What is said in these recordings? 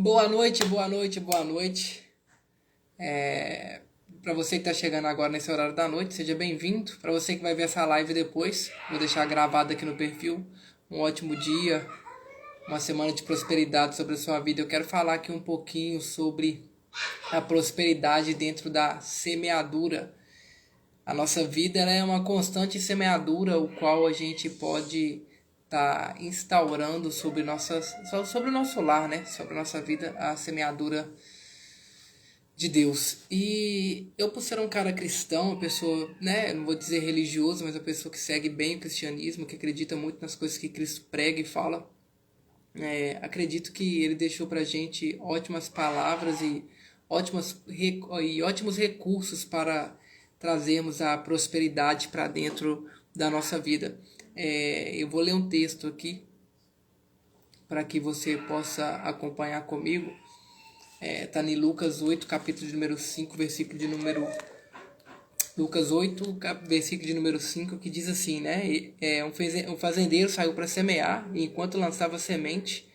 Boa noite, boa noite, boa noite. Para você que está chegando agora nesse horário da noite, seja bem-vindo. Para você que vai ver essa live depois, vou deixar gravado aqui no perfil. Um ótimo dia, uma semana de prosperidade sobre a sua vida. Eu quero falar aqui um pouquinho sobre a prosperidade dentro da semeadura. A nossa vida ela é uma constante semeadura, o qual a gente pode estar instaurando sobre o nosso lar, né? Sobre a nossa vida, a semeadura de Deus. E eu, por ser um cara cristão, uma pessoa, né, não vou dizer religioso, mas uma pessoa que segue bem o cristianismo, que acredita muito nas coisas que Cristo prega e fala, acredito que ele deixou pra gente ótimas palavras e ótimos recursos para trazermos a prosperidade para dentro da nossa vida. Eu vou ler um texto aqui para que você possa acompanhar comigo. Tá em Lucas 8, capítulo de número 5, versículo de número... Lucas 8, versículo de número 5, que diz assim, né? Um fazendeiro saiu para semear, e enquanto lançava semente,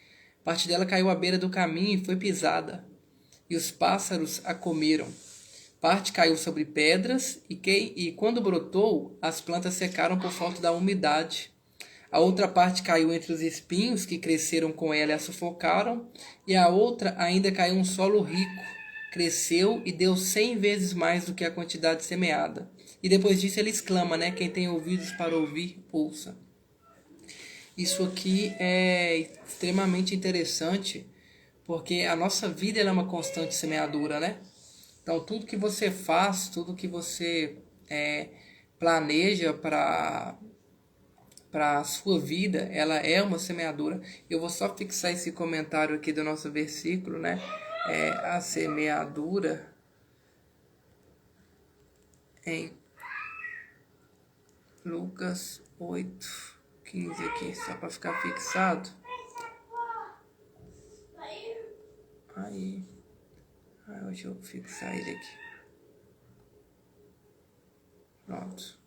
parte dela caiu à beira do caminho e foi pisada, e os pássaros a comeram. Parte caiu sobre pedras, e quando brotou, as plantas secaram por falta da umidade. A outra parte caiu entre os espinhos que cresceram com ela e a sufocaram, e a outra ainda caiu em um solo rico, cresceu e deu 100 vezes mais do que a quantidade semeada. E depois disso ele exclama, né? Quem tem ouvidos para ouvir, ouça. Isso aqui é extremamente interessante, porque a nossa vida ela é uma constante semeadura, né? Então tudo que você faz, tudo que você planeja para a sua vida, ela é uma semeadura. Eu vou só fixar esse comentário aqui do nosso versículo, né? A semeadura em Lucas 8:15 aqui, só para ficar fixado. Aí, deixa eu fixar ele aqui. Pronto.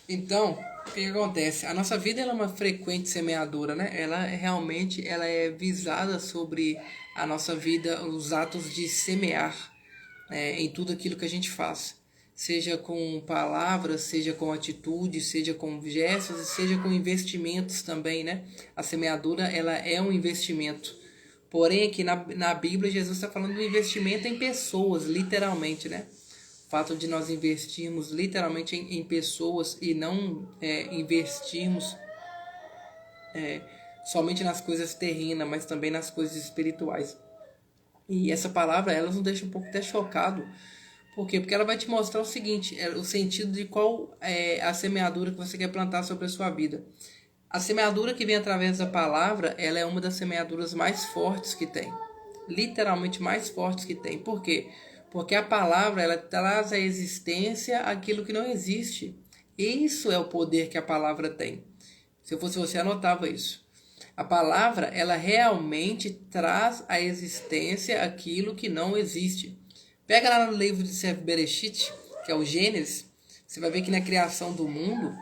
Então, o que acontece? A nossa vida ela é uma frequente semeadura, né? Ela realmente ela é visada sobre a nossa vida, os atos de semear em tudo aquilo que a gente faz. Seja com palavras, seja com atitudes, seja com gestos, seja com investimentos também, né? A semeadura ela é um investimento. Porém, aqui na Bíblia, Jesus está falando do investimento em pessoas, literalmente, né? O fato de nós investirmos literalmente em pessoas e não investirmos somente nas coisas terrenas, mas também nas coisas espirituais. E essa palavra, ela nos deixa um pouco até chocado. Por quê? Porque ela vai te mostrar o seguinte, o sentido de qual é a semeadura que você quer plantar sobre a sua vida. A semeadura que vem através da palavra, ela é uma das semeaduras mais fortes que tem. Literalmente mais fortes que tem. Por quê? Porque a palavra, ela traz à existência aquilo que não existe. Isso é o poder que a palavra tem. Se eu fosse você, anotava isso. A palavra, ela realmente traz à existência aquilo que não existe. Pega lá no livro de Sefer Bereshit, que é o Gênesis, você vai ver que na criação do mundo,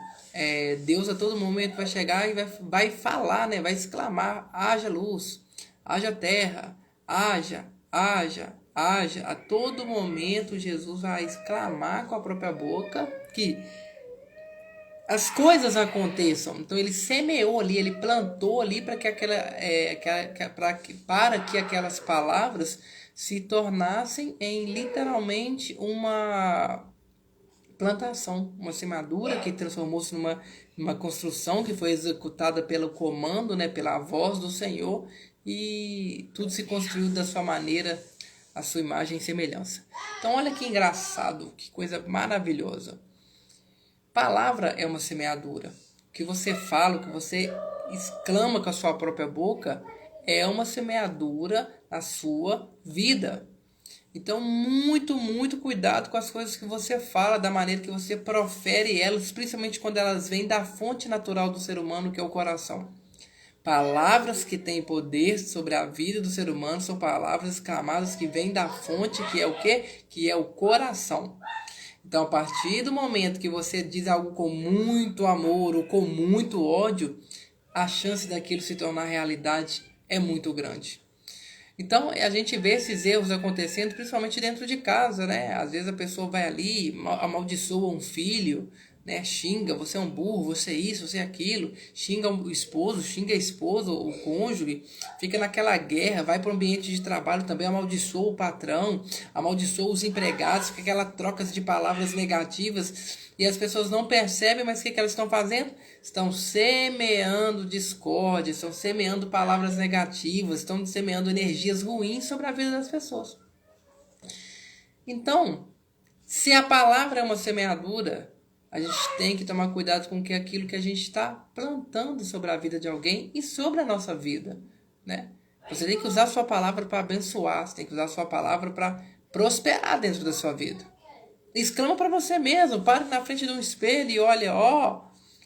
Deus a todo momento vai chegar e vai falar, né? Vai exclamar, haja luz, haja terra, haja. A todo momento Jesus vai exclamar com a própria boca que as coisas aconteçam. Então ele semeou ali, ele plantou ali para que aquelas palavras se tornassem em literalmente uma plantação, uma semeadura que transformou-se numa construção que foi executada pelo comando, né, pela voz do Senhor, e tudo se construiu da sua maneira, a sua imagem e semelhança. Então olha que engraçado, que coisa maravilhosa. Palavra é uma semeadura. O que você fala, o que você exclama com a sua própria boca é uma semeadura na sua vida. Então, muito cuidado com as coisas que você fala, da maneira que você profere elas, principalmente quando elas vêm da fonte natural do ser humano, que é o coração. Palavras que têm poder sobre a vida do ser humano são palavras exclamadas que vêm da fonte, que é o quê? Que é o coração. Então, a partir do momento que você diz algo com muito amor ou com muito ódio, a chance daquilo se tornar realidade é muito grande. Então, a gente vê esses erros acontecendo, principalmente dentro de casa, né? Às vezes a pessoa vai ali, amaldiçoa um filho, né? Xinga, você é um burro, você é isso, você é aquilo. Xinga o esposo, xinga a esposa, o cônjuge. Fica naquela guerra, vai para o ambiente de trabalho também, amaldiçoa o patrão, amaldiçoa os empregados, fica aquela troca de palavras negativas. E as pessoas não percebem, mas o que elas estão fazendo? Estão semeando discórdia, estão semeando palavras negativas, estão semeando energias ruins sobre a vida das pessoas. Então, se a palavra é uma semeadura, a gente tem que tomar cuidado com aquilo que a gente está plantando sobre a vida de alguém e sobre a nossa vida, né? Você tem que usar a sua palavra para abençoar, você tem que usar a sua palavra para prosperar dentro da sua vida. Exclama para você mesmo, pare na frente de um espelho e olha,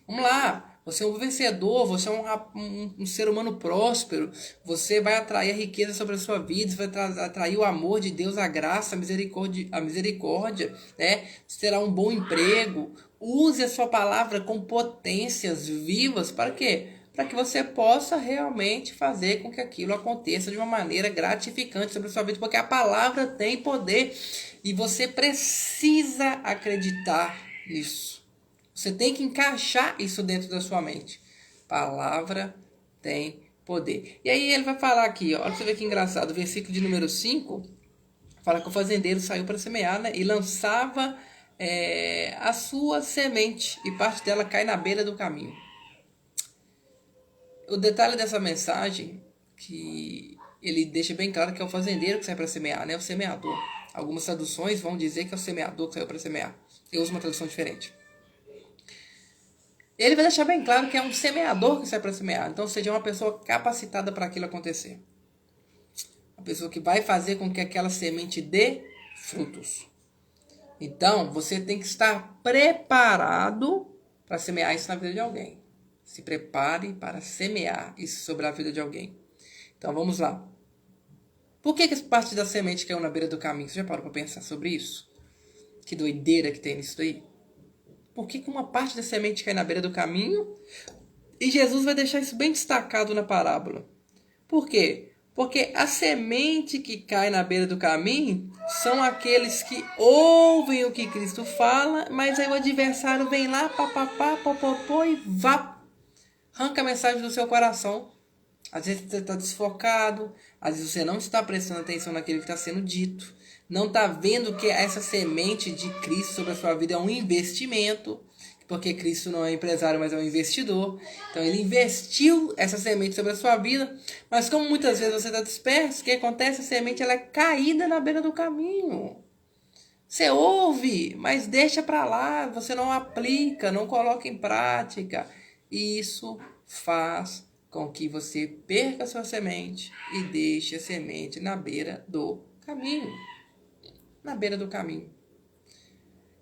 vamos lá, você é um vencedor, você é um ser humano próspero, você vai atrair a riqueza sobre a sua vida, você vai atrair o amor de Deus, a graça, a misericórdia, né? Você terá um bom emprego. Use a sua palavra com potências vivas, para quê? Para que você possa realmente fazer com que aquilo aconteça de uma maneira gratificante sobre a sua vida, porque a palavra tem poder e você precisa acreditar nisso. Você tem que encaixar isso dentro da sua mente. Palavra tem poder. E aí ele vai falar aqui, olha pra você ver que engraçado, o versículo de número 5 fala que o fazendeiro saiu para semear, né, e lançava a sua semente, e parte dela cai na beira do caminho. O detalhe dessa mensagem, que ele deixa bem claro que é o fazendeiro que sai para semear, né? O semeador. Algumas traduções vão dizer que é o semeador que saiu para semear. Eu uso uma tradução diferente. Ele vai deixar bem claro que é um semeador que sai para semear. Então, seja uma pessoa capacitada para aquilo acontecer. Uma pessoa que vai fazer com que aquela semente dê frutos. Então, você tem que estar preparado para semear isso na vida de alguém. Se prepare para semear isso sobre a vida de alguém. Então, vamos lá. Por que parte da semente caiu na beira do caminho? Você já parou para pensar sobre isso? Que doideira que tem nisso aí. Por que uma parte da semente cai na beira do caminho? E Jesus vai deixar isso bem destacado na parábola. Por quê? Porque a semente que cai na beira do caminho são aqueles que ouvem o que Cristo fala, mas aí o adversário vem lá, papapá, popopó e vá, arranca a mensagem do seu coração. Às vezes você está desfocado, às vezes você não está prestando atenção naquilo que está sendo dito, não está vendo que essa semente de Cristo sobre a sua vida é um investimento, porque Cristo não é empresário, mas é um investidor. Então ele investiu essa semente sobre a sua vida, mas como muitas vezes você está disperso, o que acontece? A semente ela é caída na beira do caminho. Você ouve, mas deixa para lá, você não aplica, não coloca em prática. E isso faz com que você perca a sua semente e deixe a semente na beira do caminho. Na beira do caminho.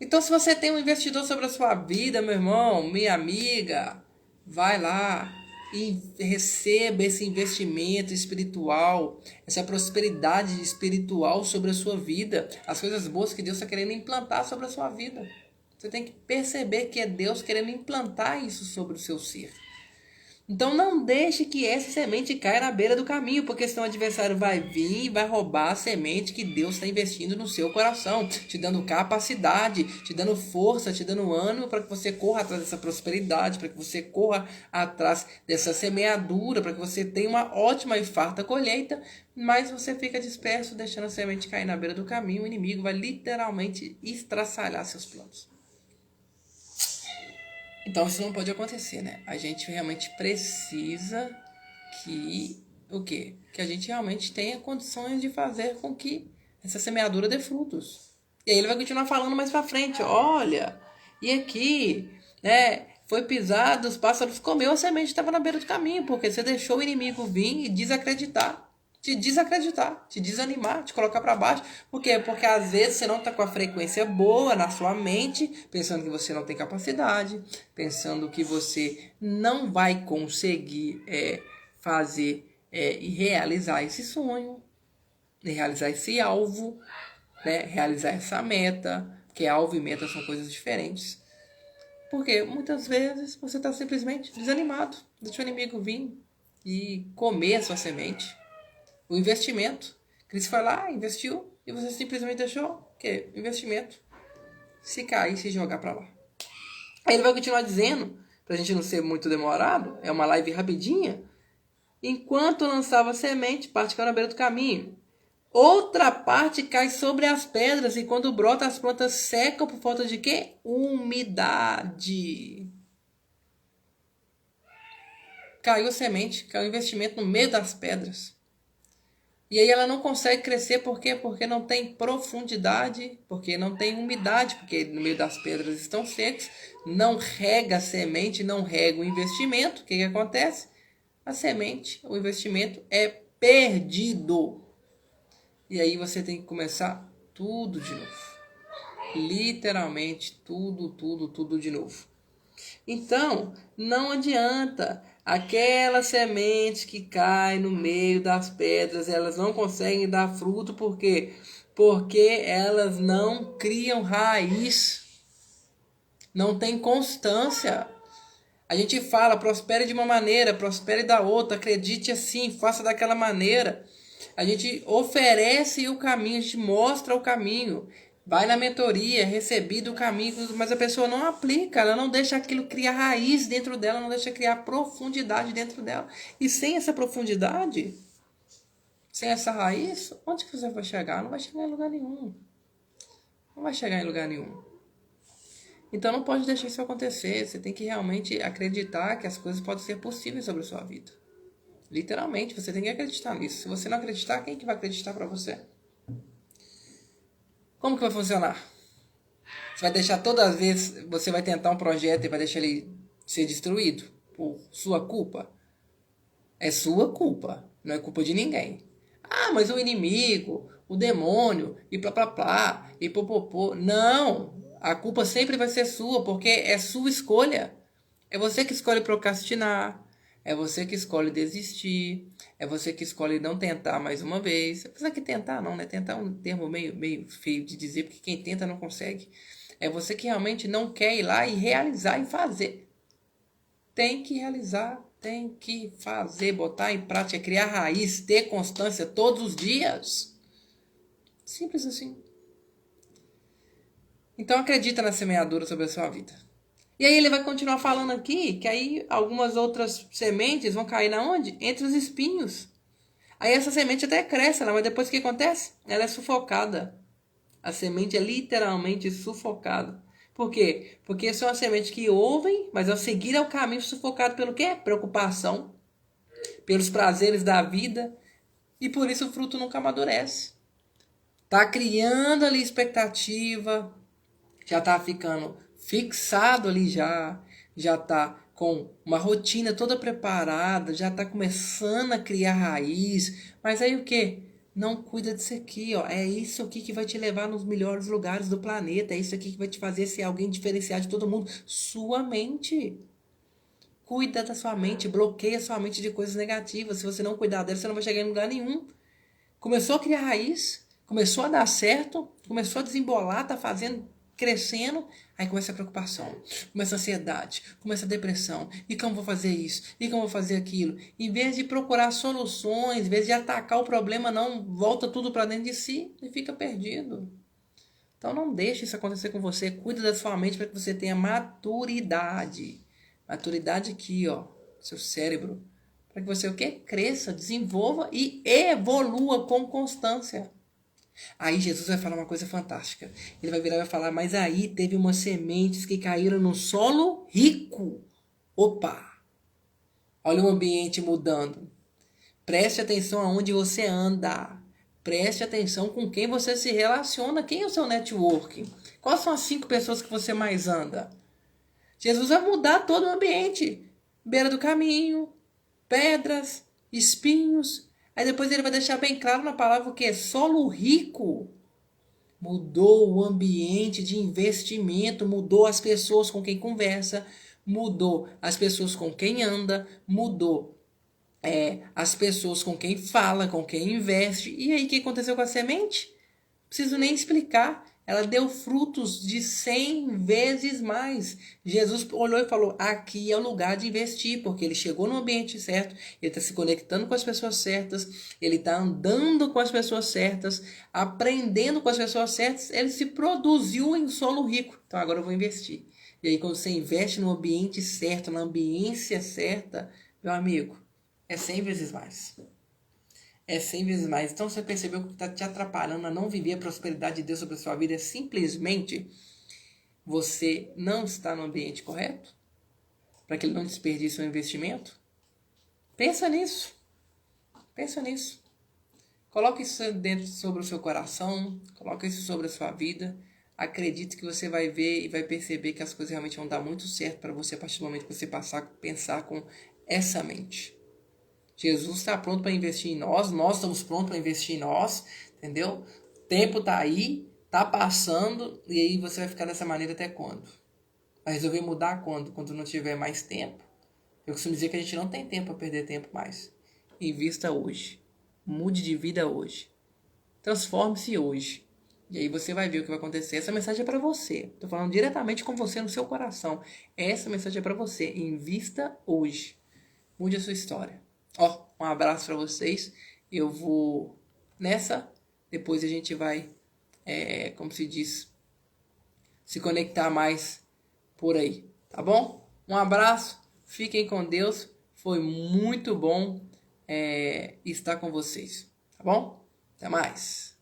Então, se você tem um investidor sobre a sua vida, meu irmão, minha amiga, vai lá e receba esse investimento espiritual, essa prosperidade espiritual sobre a sua vida, as coisas boas que Deus está querendo implantar sobre a sua vida. Você tem que perceber que é Deus querendo implantar isso sobre o seu ser. Então não deixe que essa semente caia na beira do caminho, porque senão o adversário vai vir e vai roubar a semente que Deus está investindo no seu coração, te dando capacidade, te dando força, te dando ânimo para que você corra atrás dessa prosperidade, para que você corra atrás dessa semeadura, para que você tenha uma ótima e farta colheita, mas você fica disperso, deixando a semente cair na beira do caminho, o inimigo vai literalmente estraçalhar seus planos. Então isso não pode acontecer, né? A gente realmente precisa que o quê? Que a gente realmente tenha condições de fazer com que essa semeadura dê frutos. E aí ele vai continuar falando mais pra frente, olha, e aqui, né? Foi pisado, os pássaros comeu, a semente estava na beira do caminho, porque você deixou o inimigo vir e te desanimar, te colocar para baixo. Por quê? Porque às vezes você não está com a frequência boa na sua mente, pensando que você não tem capacidade, pensando que você não vai conseguir fazer e realizar esse sonho, realizar esse alvo, né? Realizar essa meta, porque alvo e meta são coisas diferentes. Porque muitas vezes você está simplesmente desanimado, deixa o inimigo vir e comer a sua semente. O investimento. Cristo foi lá, investiu, e você simplesmente deixou o quê? Investimento. Se cair, se jogar para lá. Aí ele vai continuar dizendo, pra gente não ser muito demorado, é uma live rapidinha. Enquanto lançava semente, parte caiu na beira do caminho. Outra parte cai sobre as pedras e quando brota as plantas secam por falta de quê? Umidade. Caiu a semente, caiu o investimento no meio das pedras. E aí ela não consegue crescer, por quê? Porque não tem profundidade, porque não tem umidade, porque no meio das pedras estão secos, não rega a semente, não rega o investimento. O que acontece? A semente, o investimento é perdido. E aí você tem que começar tudo de novo. Literalmente tudo de novo. Então, não adianta. Aquelas sementes que caem no meio das pedras, elas não conseguem dar fruto, por quê? Porque elas não criam raiz. Não tem constância. A gente fala, prospere de uma maneira, prospere da outra, acredite assim, faça daquela maneira. A gente oferece o caminho, a gente mostra o caminho. Vai na mentoria, recebido o caminho, mas a pessoa não aplica, ela não deixa aquilo criar raiz dentro dela, não deixa criar profundidade dentro dela. E sem essa profundidade, sem essa raiz, onde que você vai chegar? Não vai chegar em lugar nenhum. Não vai chegar em lugar nenhum. Então não pode deixar isso acontecer. Você tem que realmente acreditar que as coisas podem ser possíveis sobre a sua vida. Literalmente, você tem que acreditar nisso. Se você não acreditar, quem que vai acreditar para você? Como que vai funcionar? Você vai deixar todas as vezes, você vai tentar um projeto e vai deixar ele ser destruído por sua culpa? É sua culpa, não é culpa de ninguém. Ah, mas o inimigo, o demônio, e plá plá plá, e popopô. Não, a culpa sempre vai ser sua, porque é sua escolha. É você que escolhe procrastinar, é você que escolhe desistir, é você que escolhe não tentar mais uma vez. Apesar que tentar não, né? Tentar é um termo meio feio de dizer, porque quem tenta não consegue. É você que realmente não quer ir lá e realizar e fazer. Tem que realizar, tem que fazer, botar em prática, criar raiz, ter constância todos os dias. Simples assim. Então acredita na semeadura sobre a sua vida. E aí ele vai continuar falando aqui que aí algumas outras sementes vão cair na onde? Entre os espinhos. Aí essa semente até cresce, mas depois o que acontece? Ela é sufocada. A semente é literalmente sufocada. Por quê? Porque são as sementes que ouvem, mas ao seguir ao caminho sufocado pelo quê? Preocupação, pelos prazeres da vida, e por isso o fruto nunca amadurece. Tá criando ali expectativa, já tá ficando fixado ali já tá com uma rotina toda preparada, já tá começando a criar raiz, mas aí o quê? Não cuida disso aqui, ó. É isso aqui que vai te levar nos melhores lugares do planeta. É isso aqui que vai te fazer ser alguém diferenciado de todo mundo. Sua mente. Cuida da sua mente, bloqueia sua mente de coisas negativas. Se você não cuidar dela, você não vai chegar em lugar nenhum. Começou a criar raiz, começou a dar certo, começou a desembolar, tá fazendo, crescendo, aí começa a preocupação, começa a ansiedade, começa a depressão. E como vou fazer isso? E como vou fazer aquilo? Em vez de procurar soluções, em vez de atacar o problema, não, volta tudo para dentro de si e fica perdido. Então não deixe isso acontecer com você. Cuida da sua mente para que você tenha maturidade. Maturidade aqui, ó, seu cérebro. Para que você o quê? Cresça, desenvolva e evolua com constância. Aí Jesus vai falar uma coisa fantástica. Ele vai virar e vai falar, mas aí teve umas sementes que caíram no solo rico. Opa! Olha o ambiente mudando. Preste atenção aonde você anda. Preste atenção com quem você se relaciona. Quem é o seu network? Quais são as 5 pessoas que você mais anda? Jesus vai mudar todo o ambiente. Beira do caminho, pedras, espinhos. Aí depois ele vai deixar bem claro na palavra o que é solo rico. Mudou o ambiente de investimento, mudou as pessoas com quem conversa, mudou as pessoas com quem anda, mudou as pessoas com quem fala, com quem investe. E aí o que aconteceu com a semente? Não preciso nem explicar. ela deu frutos de 100 vezes mais. Jesus olhou e falou, aqui é o lugar de investir, porque ele chegou no ambiente certo, ele está se conectando com as pessoas certas, ele está andando com as pessoas certas, aprendendo com as pessoas certas, ele se produziu em solo rico. Então agora eu vou investir. E aí quando você investe no ambiente certo, na ambiência certa, meu amigo, é 100 vezes mais. É 100 vezes mais. Então você percebeu que está te atrapalhando a não viver a prosperidade de Deus sobre a sua vida é simplesmente você não está no ambiente correto? Para que ele não desperdice o investimento? Pensa nisso. Pensa nisso. Coloque isso dentro sobre o seu coração. Coloque isso sobre a sua vida. Acredite que você vai ver e vai perceber que as coisas realmente vão dar muito certo para você a partir do momento que você passar a pensar com essa mente. Jesus está pronto para investir em nós estamos prontos para investir em nós, entendeu? O tempo está aí, está passando, e aí você vai ficar dessa maneira até quando? Vai resolver mudar quando? Quando não tiver mais tempo? Eu costumo dizer que a gente não tem tempo para perder tempo mais. Invista hoje. Mude de vida hoje. Transforme-se hoje. E aí você vai ver o que vai acontecer. Essa mensagem é para você. Estou falando diretamente com você no seu coração. Essa mensagem é para você. Invista hoje. Mude a sua história. Ó, um abraço para vocês. Eu vou nessa. Depois a gente vai, como se diz, se conectar mais por aí. Tá bom? Um abraço. Fiquem com Deus. Foi muito bom estar com vocês. Tá bom? Até mais.